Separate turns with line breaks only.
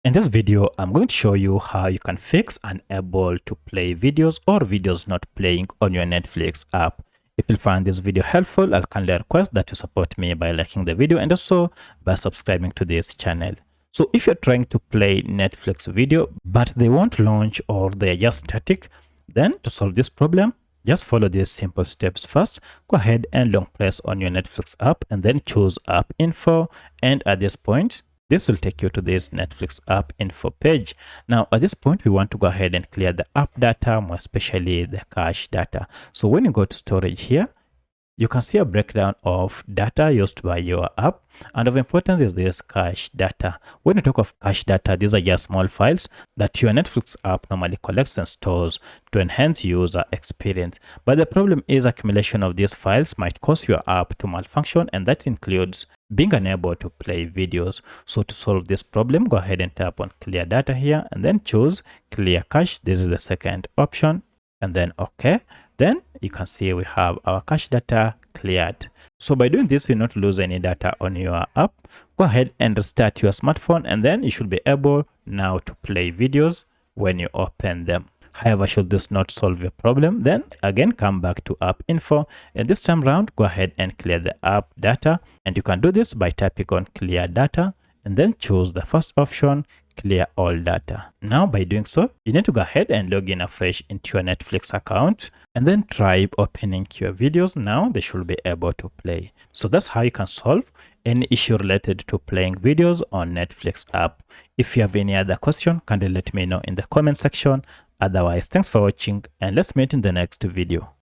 In this video, I'm going to show you how you can fix unable to play videos or videos not playing on your Netflix app. If you find this video helpful, I'll kindly request that you support me by liking the video and also by subscribing to this channel. So if you're trying to play Netflix video, but they won't launch or they're just static, then to solve this problem, just follow these simple steps. First, go ahead and long press on your Netflix app and then choose app info. And at this point, this will take you to this Netflix app info page. Now, at this point, we want to go ahead and clear the app data, more especially the cache data. So when you go to storage here, you can see a breakdown of data used by your app. And of importance is this cache data. When you talk of cache data, these are just small files that your Netflix app normally collects and stores to enhance user experience. But the problem is accumulation of these files might cause your app to malfunction, and that includes being unable to play videos. So to solve this problem, go ahead and tap on clear data here and then choose clear cache. This is the second option, and then OK. Then you can see we have our cache data cleared. So by doing this, you will not lose any data on your app. Go ahead and restart your smartphone, and then you should be able now to play videos when you open them. However, should this not solve your problem, then again come back to app info, and this time around go ahead and clear the app data. And you can do this by tapping on clear data and then choose the first option, clear all data. Now by doing so, you need to go ahead and log in afresh into your Netflix account and then try opening your videos. Now they should be able to play. So that's how you can solve any issue related to playing videos on Netflix app. If you have any other question, kindly let me know in the comment section. Otherwise, thanks for watching and let's meet in the next video.